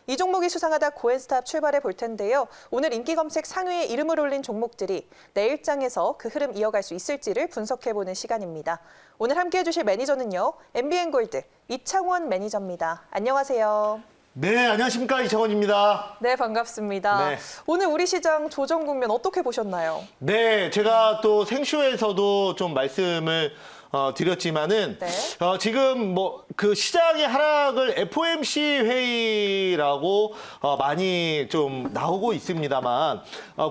이 종목이 수상하다 고앤스탑 출발해 볼 텐데요. 오늘 인기 검색 상위에 이름을 올린 종목들이 내일장에서 그 흐름 이어갈 수 있을지를 분석해보는 시간입니다. 오늘 함께해 주실 매니저는요. MBN골드 이창원 매니저입니다. 안녕하세요. 네, 안녕하십니까. 이창원입니다. 네, 반갑습니다. 네. 오늘 우리 시장 조정 국면 어떻게 보셨나요? 네, 제가 또 생쇼에서도 좀 말씀을 드렸지만은 네. 지금 뭐 그 시장의 하락을 FOMC 회의라고 많이 좀 나오고 있습니다만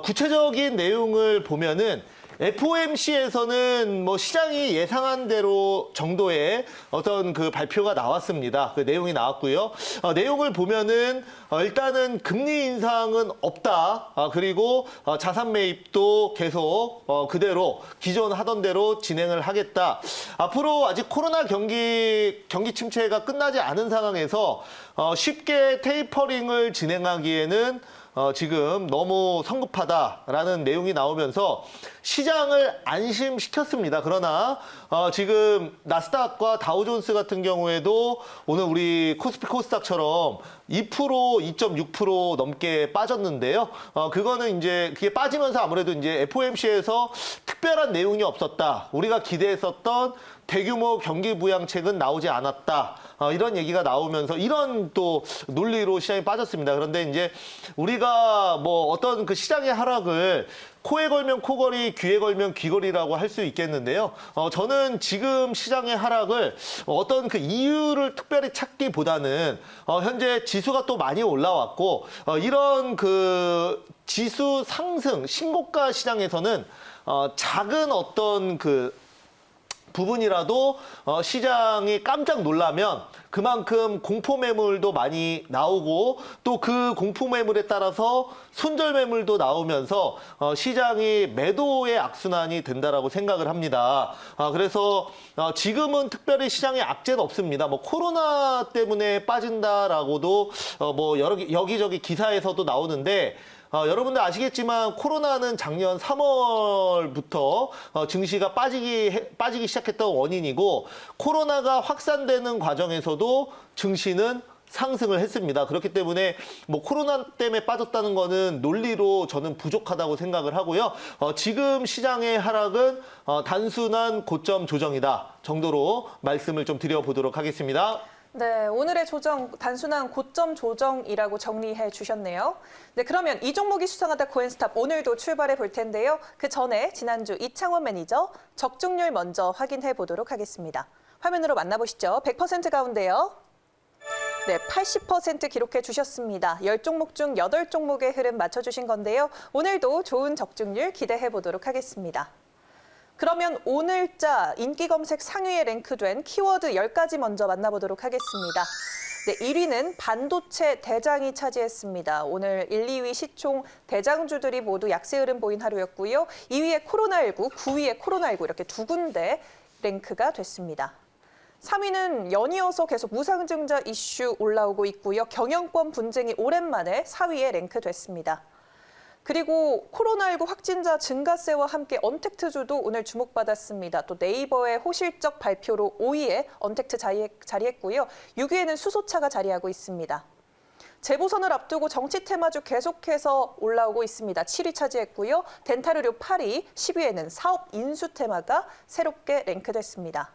구체적인 내용을 보면은 FOMC에서는 뭐 시장이 예상한 대로 정도의 어떤 그 발표가 나왔습니다. 그 내용이 나왔고요. 내용을 보면은 일단은 금리 인상은 없다. 그리고 자산 매입도 계속 그대로 기존 하던 대로 진행을 하겠다. 앞으로 아직 코로나 경기 침체가 끝나지 않은 상황에서 쉽게 테이퍼링을 진행하기에는 지금 너무 성급하다라는 내용이 나오면서 시장을 안심시켰습니다. 그러나 지금 나스닥과 다우존스 같은 경우에도 오늘 우리 코스피 코스닥처럼 2%, 2.6% 넘게 빠졌는데요. 그거는 이제 그게 빠지면서 아무래도 이제 FOMC에서 특별한 내용이 없었다. 우리가 기대했었던 대규모 경기 부양책은 나오지 않았다. 이런 얘기가 나오면서 이런 또 논리로 시장이 빠졌습니다. 그런데 이제 우리가 뭐 어떤 그 시장의 하락을 코에 걸면 코걸이, 귀에 걸면 귀걸이라고 할 수 있겠는데요. 저는 지금 시장의 하락을 어떤 그 이유를 특별히 찾기보다는 현재 지수가 또 많이 올라왔고 이런 그 지수 상승, 신고가 시장에서는 작은 어떤 그 부분이라도 시장이 깜짝 놀라면 그만큼 공포 매물도 많이 나오고 또 그 공포 매물에 따라서 손절 매물도 나오면서 시장이 매도의 악순환이 된다라고 생각을 합니다. 그래서 지금은 특별히 시장에 악재는 없습니다. 뭐 코로나 때문에 빠진다라고도 뭐 여기저기 기사에서도 나오는데 여러분들 아시겠지만 코로나는 작년 3월부터 증시가 빠지기 시작했던 원인이고 코로나가 확산되는 과정에서도 증시는 상승을 했습니다. 그렇기 때문에 뭐 코로나 때문에 빠졌다는 거는 논리로 저는 부족하다고 생각을 하고요. 지금 시장의 하락은 단순한 고점 조정이다 정도로 말씀을 좀 드려보도록 하겠습니다. 네, 오늘의 조정 단순한 고점 조정이라고 정리해 주셨네요. 네, 그러면 이 종목이 수상하다 고앤스탑 오늘도 출발해 볼 텐데요. 그 전에 지난주 이창원 매니저 적중률 먼저 확인해 보도록 하겠습니다. 화면으로 만나보시죠. 100% 가운데요. 네, 80% 기록해 주셨습니다. 10종목 중 8종목의 흐름 맞춰주신 건데요. 오늘도 좋은 적중률 기대해 보도록 하겠습니다. 그러면 오늘자 인기 검색 상위에 랭크된 키워드 10가지 먼저 만나보도록 하겠습니다. 네, 1위는 반도체 대장이 차지했습니다. 오늘 1, 2위 시총 대장주들이 모두 약세 흐름 보인 하루였고요. 2위에 코로나19, 9위에 코로나19 이렇게 두 군데 랭크가 됐습니다. 3위는 연이어서 계속 무상증자 이슈 올라오고 있고요. 경영권 분쟁이 오랜만에 4위에 랭크됐습니다. 그리고 코로나19 확진자 증가세와 함께 언택트주도 오늘 주목받았습니다. 또 네이버의 호실적 발표로 5위에 언택트 자리했고요. 6위에는 수소차가 자리하고 있습니다. 재보선을 앞두고 정치 테마주 계속해서 올라오고 있습니다. 7위 차지했고요. 덴탈의료 8위, 10위에는 사업 인수 테마가 새롭게 랭크됐습니다.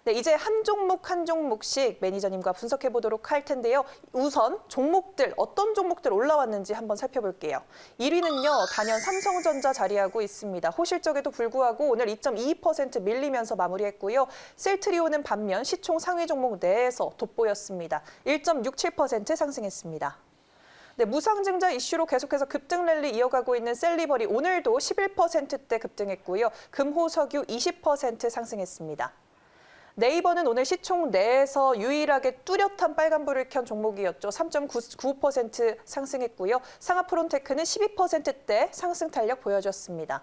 네, 이제 한 종목 한 종목씩 매니저님과 분석해 보도록 할 텐데요. 우선 종목들, 어떤 종목들 올라왔는지 한번 살펴볼게요. 1위는요, 단연 삼성전자 자리하고 있습니다. 호실적에도 불구하고 오늘 2.22% 밀리면서 마무리했고요. 셀트리온은 반면 시총 상위 종목 내에서 돋보였습니다. 1.67% 상승했습니다. 네, 무상증자 이슈로 계속해서 급등 랠리 이어가고 있는 셀리버리 오늘도 11%대 급등했고요. 금호석유 20% 상승했습니다. 네이버는 오늘 시총 내에서 유일하게 뚜렷한 빨간불을 켠 종목이었죠. 3.95% 상승했고요. 상하프론테크는 12%대 상승 탄력 보여줬습니다.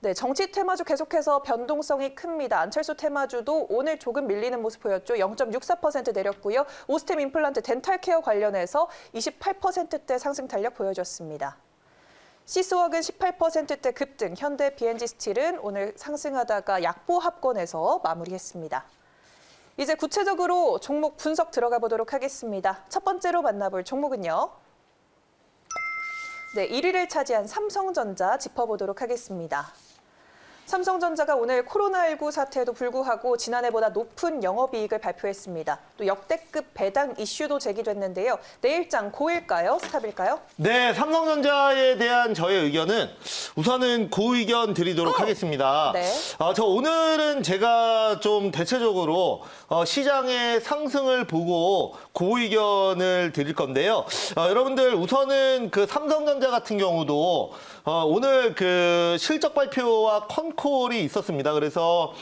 네, 정치 테마주 계속해서 변동성이 큽니다. 안철수 테마주도 오늘 조금 밀리는 모습 보였죠. 0.64% 내렸고요. 오스템 임플란트 덴탈케어 관련해서 28%대 상승 탄력 보여줬습니다. 시스웍은 18%대 급등, 현대 B&G 스틸은 오늘 상승하다가 약보 합권에서 마무리했습니다. 이제 구체적으로 종목 분석 들어가 보도록 하겠습니다. 첫 번째로 만나볼 종목은요. 네, 1위를 차지한 삼성전자 짚어보도록 하겠습니다. 삼성전자가 오늘 코로나19 사태에도 불구하고 지난해보다 높은 영업이익을 발표했습니다. 또 역대급 배당 이슈도 제기됐는데요. 내일장 고일까요? 스탑일까요? 네, 삼성전자에 대한 저의 의견은 우선은 고의견 드리도록 하겠습니다. 네. 저 오늘은 제가 좀 대체적으로 시장의 상승을 보고 고의견을 드릴 건데요. 여러분들 우선은 그 삼성전자 같은 경우도 오늘 그 실적 발표와 컨콜이 있었습니다. 그래서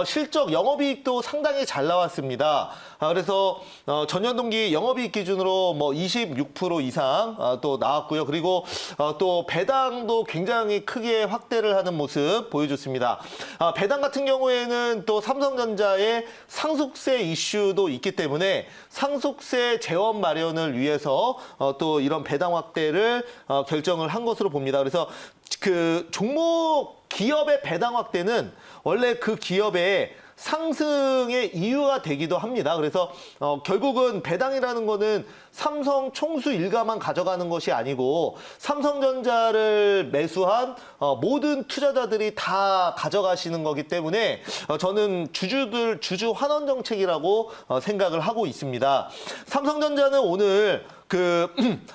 실적 영업이익도 상당히 잘 나왔습니다. 그래서 전년 동기 영업이익 기준으로 뭐 26% 이상 또 나왔고요. 그리고 또 배당도 굉장히 크게 확대를 하는 모습 보여줬습니다. 배당 같은 경우에는 또 삼성전자의 상속세 이슈도 있기 때문에 상속세 재원 마련을 위해서 또 이런 배당 확대를 결정을 한 것으로 봅니다. 그래서 그 종목 기업의 배당 확대는 원래 그 기업의 상승의 이유가 되기도 합니다. 그래서 결국은 배당이라는 거는 삼성 총수 일가만 가져가는 것이 아니고 삼성전자를 매수한 모든 투자자들이 다 가져가시는 거기 때문에 저는 주주 환원 정책이라고 생각을 하고 있습니다. 삼성전자는 오늘 그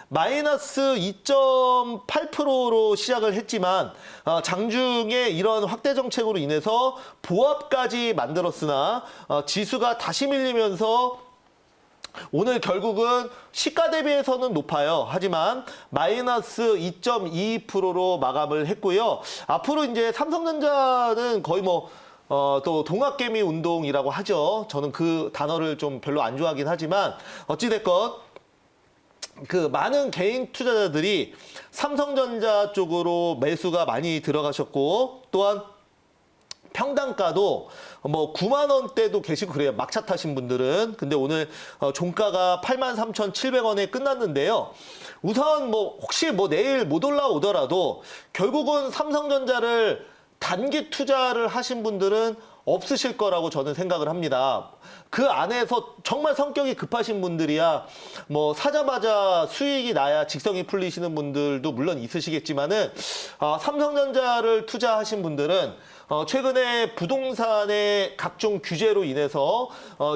마이너스 2.8%로 시작을 했지만 장중에 이런 확대 정책으로 인해서 보합까지 만들었으나 지수가 다시 밀리면서 오늘 결국은 시가 대비해서는 높아요. 하지만 마이너스 2.22%로 마감을 했고요. 앞으로 이제 삼성전자는 거의 뭐 또 동학개미 운동이라고 하죠. 저는 그 단어를 좀 별로 안 좋아하긴 하지만 어찌됐건 그 많은 개인 투자자들이 삼성전자 쪽으로 매수가 많이 들어가셨고 또한 평단가도 뭐 9만 원대도 계시고 그래요. 막차 타신 분들은. 근데 오늘 종가가 83,700원에 끝났는데요. 우선 뭐 혹시 뭐 내일 못 올라오더라도 결국은 삼성전자를 단기 투자를 하신 분들은 없으실 거라고 저는 생각을 합니다. 그 안에서 정말 성격이 급하신 분들이야 뭐 사자마자 수익이 나야 직성이 풀리시는 분들도 물론 있으시겠지만은 삼성전자를 투자하신 분들은 최근에 부동산의 각종 규제로 인해서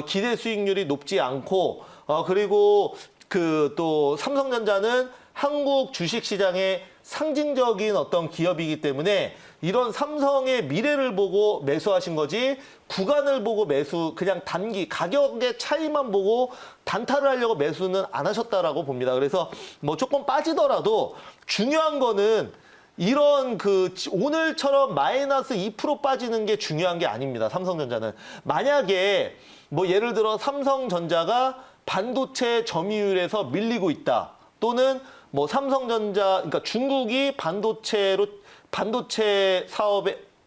기대 수익률이 높지 않고 그리고 그 또 삼성전자는 한국 주식시장의 상징적인 어떤 기업이기 때문에 이런 삼성의 미래를 보고 매수하신 거지 구간을 보고 매수 그냥 단기 가격의 차이만 보고 단타를 하려고 매수는 안 하셨다라고 봅니다. 그래서 뭐 조금 빠지더라도 중요한 거는 이런 그 오늘처럼 마이너스 2% 빠지는 게 중요한 게 아닙니다. 삼성전자는 만약에 뭐 예를 들어 삼성전자가 반도체 점유율에서 밀리고 있다 또는 뭐 삼성전자 그러니까 중국이 반도체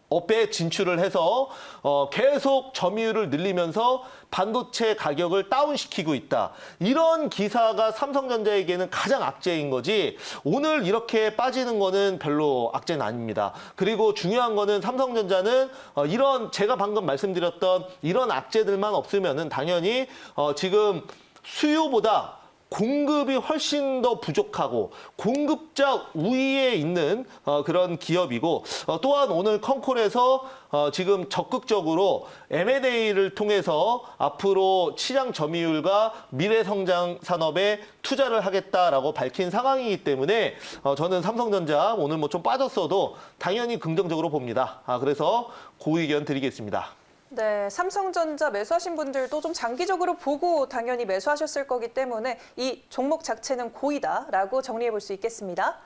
업에 진출을 해서 계속 점유율을 늘리면서 반도체 가격을 다운시키고 있다. 이런 기사가 삼성전자에게는 가장 악재인 거지 오늘 이렇게 빠지는 거는 별로 악재는 아닙니다. 그리고 중요한 거는 삼성전자는 이런 제가 방금 말씀드렸던 이런 악재들만 없으면은 당연히 지금 수요보다 공급이 훨씬 더 부족하고 공급자 우위에 있는 그런 기업이고 또한 오늘 컨콜에서 지금 적극적으로 M&A를 통해서 앞으로 시장 점유율과 미래성장 산업에 투자를 하겠다라고 밝힌 상황이기 때문에 저는 삼성전자 오늘 뭐 좀 빠졌어도 당연히 긍정적으로 봅니다. 그래서 고의견 드리겠습니다. 네, 삼성전자 매수하신 분들도 좀 장기적으로 보고 당연히 매수하셨을 거기 때문에 이 종목 자체는 고의다라고 정리해 볼 수 있겠습니다.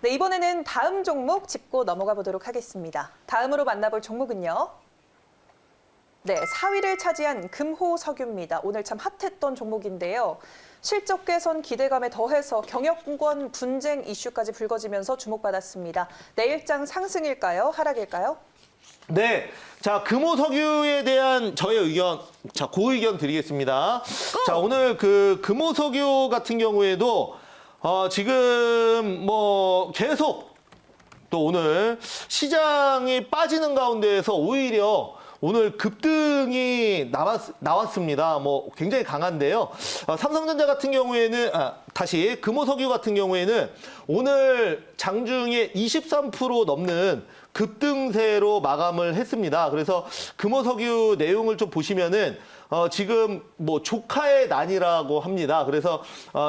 네, 이번에는 다음 종목 짚고 넘어가 보도록 하겠습니다. 다음으로 만나볼 종목은요. 네, 4위를 차지한 금호석유입니다. 오늘 참 핫했던 종목인데요. 실적 개선 기대감에 더해서 경영권 분쟁 이슈까지 불거지면서 주목받았습니다. 내일장 상승일까요? 하락일까요? 네. 자, 금호석유에 대한 저의 의견, 자, 고의견 드리겠습니다. 자, 오늘 그 금호석유 같은 경우에도, 지금 뭐 계속 또 오늘 시장이 빠지는 가운데에서 오히려 오늘 급등이 나왔습니다. 뭐 굉장히 강한데요. 삼성전자 같은 경우에는 다시 금호석유 같은 경우에는 오늘 장중에 23% 넘는 급등세로 마감을 했습니다. 그래서 금호석유 내용을 좀 보시면은 지금 뭐 조카의 난이라고 합니다. 그래서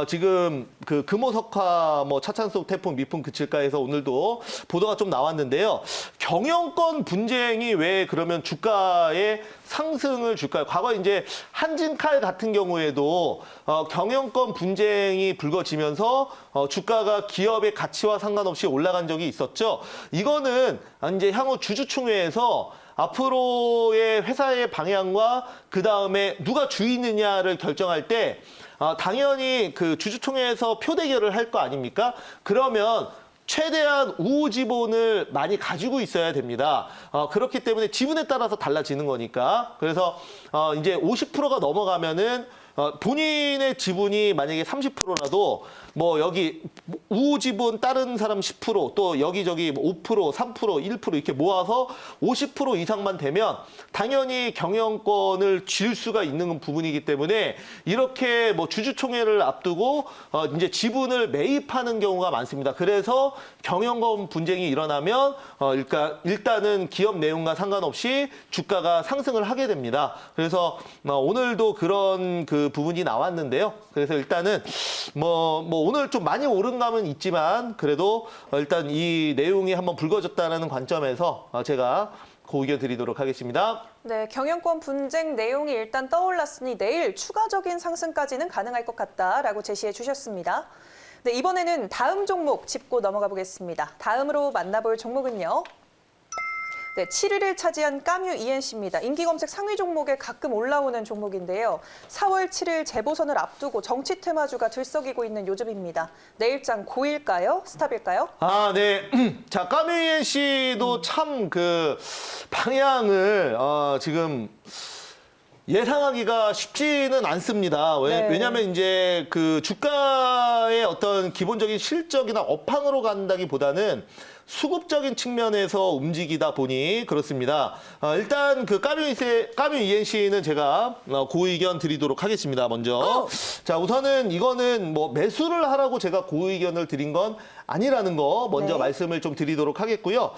지금 그 금호석화 뭐 차찬속 태풍 미풍 그칠까에서 오늘도 보도가 좀 나왔는데요. 경영권 분쟁이 왜 그러면 주가에 상승을 줄까요? 과거 이제 한진칼 같은 경우에도 경영권 분쟁이 불거지면서 주가가 기업의 가치와 상관없이 올라간 적이 있었죠. 이거는 이제 향후 주주총회에서 앞으로의 회사의 방향과 그 다음에 누가 주인이냐를 결정할 때 당연히 그 주주총회에서 표 대결을 할 거 아닙니까? 그러면 최대한 우호 지분을 많이 가지고 있어야 됩니다. 그렇기 때문에 지분에 따라서 달라지는 거니까. 그래서 이제 50%가 넘어가면은 본인의 지분이 만약에 30%라도 뭐 여기 우호 지분 다른 사람 10%, 또 여기저기 5%, 3%, 1% 이렇게 모아서 50% 이상만 되면 당연히 경영권을 쥘 수가 있는 부분이기 때문에 이렇게 뭐 주주총회를 앞두고 이제 지분을 매입하는 경우가 많습니다. 그래서 경영권 분쟁이 일어나면 일단은 기업 내용과 상관없이 주가가 상승을 하게 됩니다. 그래서 오늘도 그런 그 부분이 나왔는데요. 그래서 일단은 뭐 오늘 좀 많이 오른 감은 있지만 그래도 일단 이 내용이 한번 불거졌다는 관점에서 제가 그 의견 드리도록 하겠습니다. 네, 경영권 분쟁 내용이 일단 떠올랐으니 내일 추가적인 상승까지는 가능할 것 같다라고 제시해 주셨습니다. 네, 이번에는 다음 종목 짚고 넘어가 보겠습니다. 다음으로 만나볼 종목은요. 네, 7위를 차지한 까뮤 ENC입니다. 인기검색 상위 종목에 가끔 올라오는 종목인데요. 4월 7일 재보선을 앞두고 정치 테마주가 들썩이고 있는 요즘입니다. 내일장 고일까요? 스탑일까요? 네. 자, 까뮤 ENC도 참 그 방향을 지금 예상하기가 쉽지는 않습니다. 네. 왜냐하면 이제 그 주가의 어떤 기본적인 실적이나 업황으로 간다기보다는 수급적인 측면에서 움직이다 보니 그렇습니다. 일단 그 까뮤 ENC는 제가 고 의견 드리도록 하겠습니다. 먼저. 자, 우선은 이거는 뭐 매수를 하라고 제가 고 의견을 드린 건 아니라는 거 먼저 네. 말씀을 좀 드리도록 하겠고요.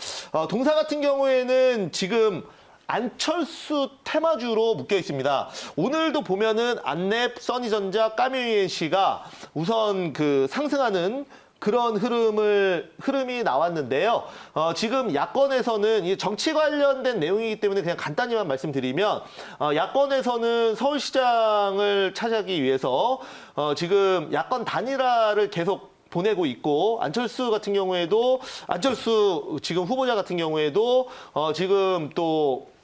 동사 같은 경우에는 지금 안철수 테마주로 묶여 있습니다. 오늘도 보면은 안랩, 써니전자, 까뮤 ENC가 우선 그 상승하는 그런 흐름이 나왔는데요. 지금 야권에서는 이 정치 관련된 내용이기 때문에 그냥 간단히만 말씀드리면 야권에서는 서울시장을 차지하기 위해서 지금 야권 단일화를 계속 보내고 있고 안철수 같은 경우에도 안철수 지금 후보자 같은 경우에도 지금 또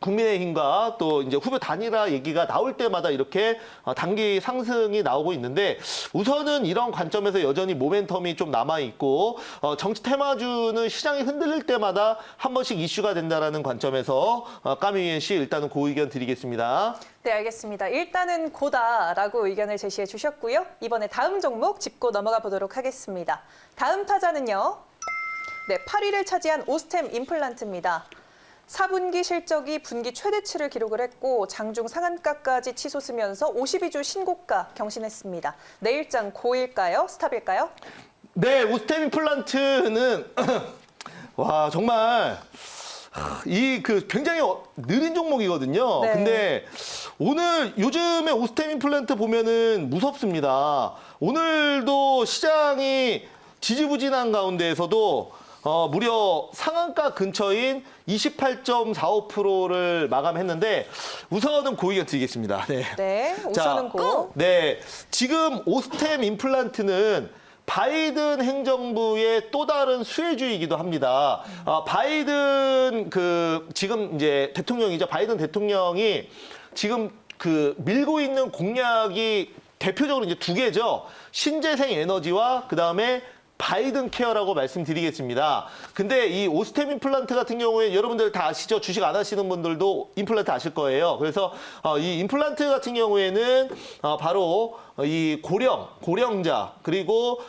국민의힘과 또 이제 후보 단일화 얘기가 나올 때마다 이렇게 단기 상승이 나오고 있는데 우선은 이런 관점에서 여전히 모멘텀이 좀 남아 있고 정치 테마주는 시장이 흔들릴 때마다 한 번씩 이슈가 된다라는 관점에서 까뮤 ENC 일단은 고 의견 드리겠습니다. 네, 알겠습니다. 일단은 고다라고 의견을 제시해 주셨고요. 이번에 다음 종목 짚고 넘어가 보도록 하겠습니다. 다음 타자는요. 네, 8위를 차지한 오스템 임플란트입니다. 4분기 실적이 분기 최대치를 기록을 했고 장중 상한가까지 치솟으면서 52주 신고가 경신했습니다. 내일장 고일까요? 스탑일까요? 네, 오스템 임플란트는 와 정말 이 그 굉장히 느린 종목이거든요. 네. 근데 오늘 요즘에 오스템 임플란트 보면은 무섭습니다. 오늘도 시장이 지지부진한 가운데에서도 무려 상한가 근처인 28.45%를 마감했는데 우선은 고 의견 드리겠습니다. 네. 네, 우선은 고. 네, 지금 오스템 임플란트는 바이든 행정부의 또 다른 수혜주이기도 합니다. 바이든 지금 이제 대통령이죠. 바이든 대통령이 지금 그 밀고 있는 공약이 대표적으로 이제 두 개죠. 신재생 에너지와 그다음에 바이든 케어라고 말씀드리겠습니다. 근데 이 오스템 임플란트 같은 경우에 여러분들 다 아시죠? 주식 안 하시는 분들도 임플란트 아실 거예요. 그래서 이 임플란트 같은 경우에는 바로 이 고령자 그리고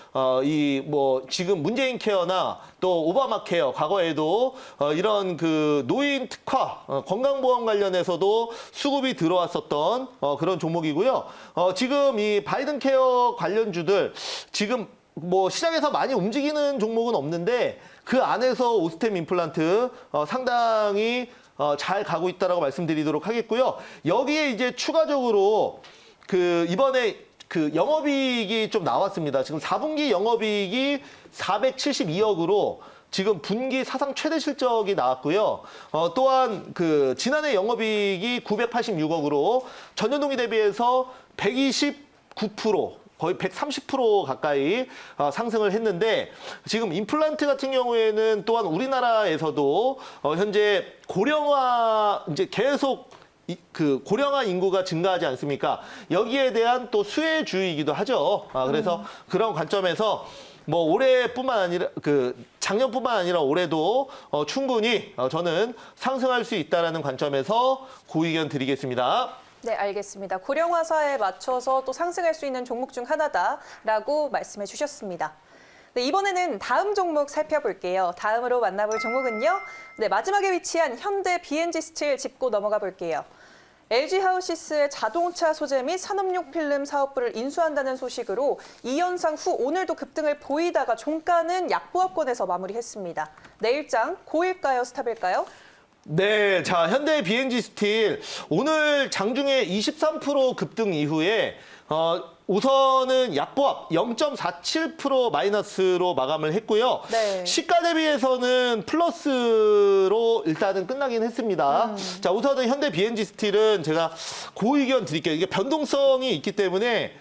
이 뭐 지금 문재인 케어나 또 오바마 케어 과거에도 이런 그 노인 특화 건강보험 관련해서도 수급이 들어왔었던 그런 종목이고요. 지금 이 바이든 케어 관련주들 지금 뭐 시장에서 많이 움직이는 종목은 없는데 그 안에서 오스템 임플란트 상당히 잘 가고 있다라고 말씀드리도록 하겠고요. 여기에 이제 추가적으로 그 이번에 그 영업이익이 좀 나왔습니다. 지금 4분기 영업이익이 472억으로 지금 분기 사상 최대 실적이 나왔고요. 또한 그 지난해 영업이익이 986억으로 전년 동기 대비해서 129% 거의 130% 가까이 상승을 했는데 지금 임플란트 같은 경우에는 또한 우리나라에서도 현재 고령화 이제 계속 그 고령화 인구가 증가하지 않습니까? 여기에 대한 또 수혜주의이기도 하죠. 그래서 그런 관점에서 뭐 올해뿐만 아니라 그 작년뿐만 아니라 올해도 충분히 저는 상승할 수 있다라는 관점에서 고의견 드리겠습니다. 네, 알겠습니다. 고령화사에 맞춰서 또 상승할 수 있는 종목 중 하나다라고 말씀해 주셨습니다. 네, 이번에는 다음 종목 살펴볼게요. 다음으로 만나볼 종목은요. 네, 마지막에 위치한 현대 BNG 스틸 짚고 넘어가 볼게요. LG 하우시스의 자동차 소재 및 산업용 필름 사업부를 인수한다는 소식으로 2연상 후 오늘도 급등을 보이다가 종가는 약보합권에서 마무리했습니다. 내일장 고일까요, 스탑일까요? 네, 자 현대 BNG 스틸 오늘 장중에 23% 급등 이후에 우선은 약보합 0.47% 마이너스로 마감을 했고요. 네. 시가 대비해서는 플러스로 일단은 끝나긴 했습니다. 자 우선은 현대 BNG 스틸은 제가 고의견 드릴게요. 이게 변동성이 있기 때문에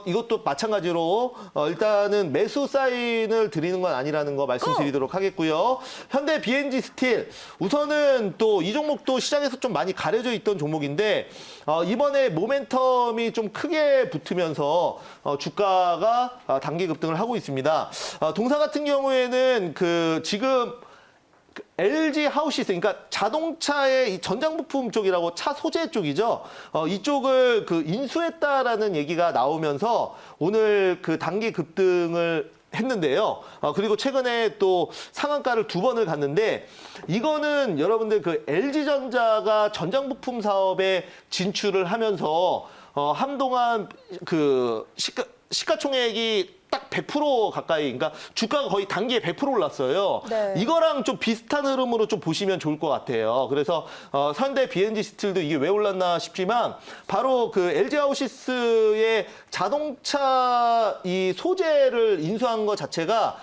이것도 마찬가지로 일단은 매수 사인을 드리는 건 아니라는 거 말씀드리도록 하겠고요. 현대 BNG 스틸 우선은 또 이 종목도 시장에서 좀 많이 가려져 있던 종목인데 이번에 모멘텀이 좀 크게 붙으면서 주가가 단기 급등을 하고 있습니다. 동사 같은 경우에는 그 지금 LG 하우시스, 그러니까 자동차의 이 전장 부품 쪽이라고 차 소재 쪽이죠. 이쪽을 그 인수했다라는 얘기가 나오면서 오늘 그 단기 급등을 했는데요. 그리고 최근에 또 상한가를 2번을 갔는데 이거는 여러분들 그 LG전자가 전장 부품 사업에 진출을 하면서 한동안 그 시가총액이 딱 100% 가까이, 그러니까 주가가 거의 단기에 100% 올랐어요. 네. 이거랑 좀 비슷한 흐름으로 좀 보시면 좋을 것 같아요. 그래서 현대 BNG 스틸도 이게 왜 올랐나 싶지만 바로 그 LG 하우시스의 자동차 이 소재를 인수한 것 자체가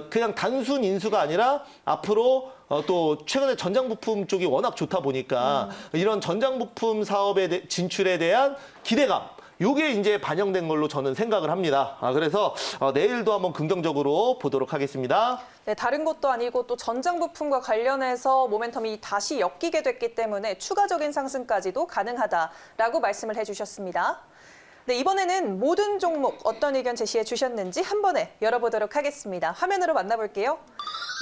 그냥 단순 인수가 아니라 앞으로 또 최근에 전장 부품 쪽이 워낙 좋다 보니까 이런 전장 부품 사업의 진출에 대한 기대감, 요게 이제 반영된 걸로 저는 생각을 합니다. 그래서 내일도 한번 긍정적으로 보도록 하겠습니다. 네, 다른 것도 아니고 또 전장 부품과 관련해서 모멘텀이 다시 엮이게 됐기 때문에 추가적인 상승까지도 가능하다라고 말씀을 해주셨습니다. 네, 이번에는 모든 종목 어떤 의견 제시해 주셨는지 한 번에 열어보도록 하겠습니다. 화면으로 만나볼게요.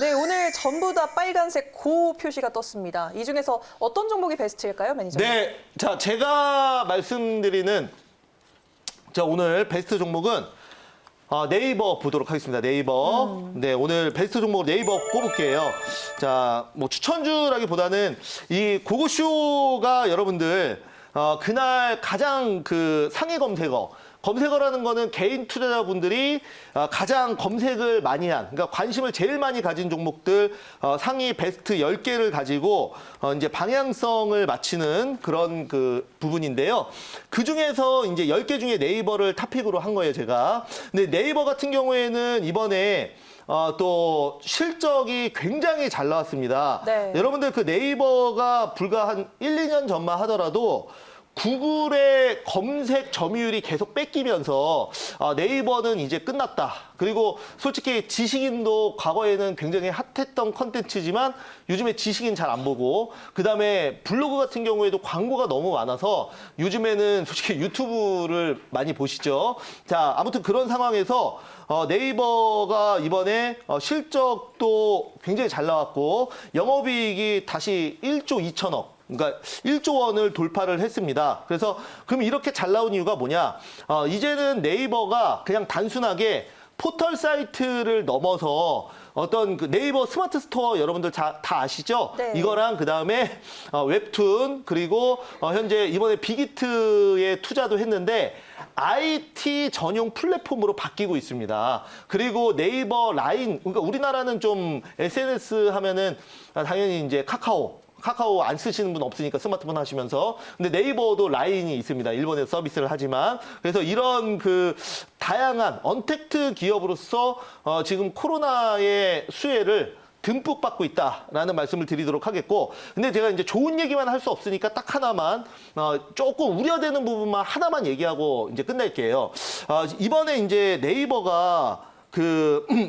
네, 오늘 전부 다 빨간색 고 표시가 떴습니다. 이 중에서 어떤 종목이 베스트일까요, 매니저님? 네, 자 제가 말씀드리는 자 오늘 베스트 종목은 네이버 보도록 하겠습니다. 네이버. 네, 오늘 베스트 종목 네이버 꼽을게요. 자, 뭐 추천주라기보다는 이 고고쇼가 여러분들 그날 가장 그 상위 검색어라는 거는 개인 투자자분들이 가장 검색을 많이 한, 그러니까 관심을 제일 많이 가진 종목들 상위 베스트 10개를 가지고 이제 방향성을 맞추는 그런 그 부분인데요. 그 중에서 이제 10개 중에 네이버를 탑픽으로 한 거예요, 제가. 근데 네이버 같은 경우에는 이번에 또 실적이 굉장히 잘 나왔습니다. 네. 여러분들 그 네이버가 불과 한 1, 2년 전만 하더라도 구글의 검색 점유율이 계속 뺏기면서 네이버는 이제 끝났다. 그리고 솔직히 지식인도 과거에는 굉장히 핫했던 컨텐츠지만 요즘에 지식인 잘 안 보고 그다음에 블로그 같은 경우에도 광고가 너무 많아서 요즘에는 솔직히 유튜브를 많이 보시죠. 자, 아무튼 그런 상황에서 네이버가 이번에 실적도 굉장히 잘 나왔고 영업이익이 다시 1조 2천억. 그러니까 1조 원을 돌파를 했습니다. 그래서 그럼 이렇게 잘 나온 이유가 뭐냐? 이제는 네이버가 그냥 단순하게 포털 사이트를 넘어서 어떤 그 네이버 스마트 스토어 여러분들 다 아시죠? 네. 이거랑 그다음에 웹툰 그리고 현재 이번에 빅히트에 투자도 했는데 IT 전용 플랫폼으로 바뀌고 있습니다. 그리고 네이버 라인 그러니까 우리나라는 좀 SNS 하면은 당연히 이제 카카오 안 쓰시는 분 없으니까 스마트폰 하시면서. 근데 네이버도 라인이 있습니다. 일본에서 서비스를 하지만. 그래서 이런 그 다양한 언택트 기업으로서 지금 코로나의 수혜를 듬뿍 받고 있다라는 말씀을 드리도록 하겠고. 근데 제가 이제 좋은 얘기만 할 수 없으니까 딱 하나만, 조금 우려되는 부분만 하나만 얘기하고 이제 끝낼게요. 이번에 이제 네이버가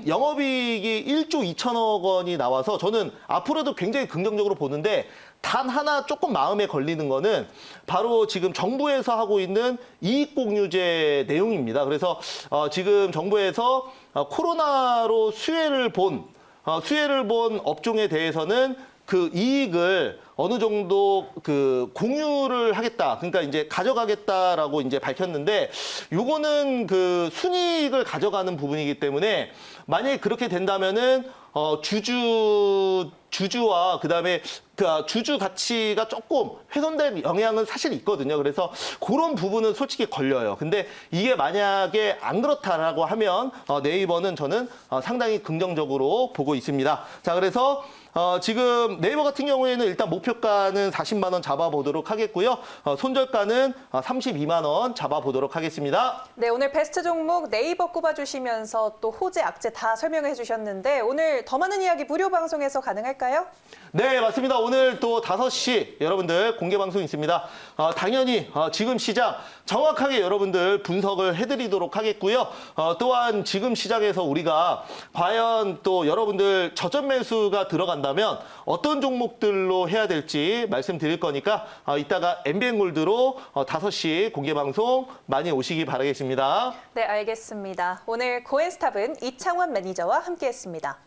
영업이익이 1조 2천억 원이 나와서 저는 앞으로도 굉장히 긍정적으로 보는데 단 하나 조금 마음에 걸리는 거는 바로 지금 정부에서 하고 있는 이익공유제 내용입니다. 그래서 지금 정부에서 코로나로 수혜를 본 업종에 대해서는 그 이익을 어느 정도 그 공유를 하겠다. 그러니까 이제 가져가겠다라고 이제 밝혔는데 요거는 그 순이익을 가져가는 부분이기 때문에 만약에 그렇게 된다면은 주주와 그다음에 그 주주 가치가 조금 훼손될 영향은 사실 있거든요. 그래서 그런 부분은 솔직히 걸려요. 근데 이게 만약에 안 그렇다라고 하면 네이버는 저는 상당히 긍정적으로 보고 있습니다. 자, 그래서 지금 네이버 같은 경우에는 일단 목표가는 40만 원 잡아보도록 하겠고요. 손절가는 32만 원 잡아보도록 하겠습니다. 네, 오늘 베스트 종목 네이버 꼽아주시면서 또 호재, 악재 다 설명해 주셨는데 오늘 더 많은 이야기 무료 방송에서 가능할까요? 네, 맞습니다. 오늘 또 5시 여러분들 공개 방송 있습니다. 당연히 지금 시장 정확하게 여러분들 분석을 해드리도록 하겠고요. 또한 지금 시장에서 우리가 과연 또 여러분들 저점 매수가 들어간다면 어떤 종목들로 해야 될지 말씀드릴 거니까 이따가 MBN골드로 5시 공개 방송 많이 오시기 바라겠습니다. 네, 알겠습니다. 오늘 고엔스탑은 이창원 매니저와 함께했습니다.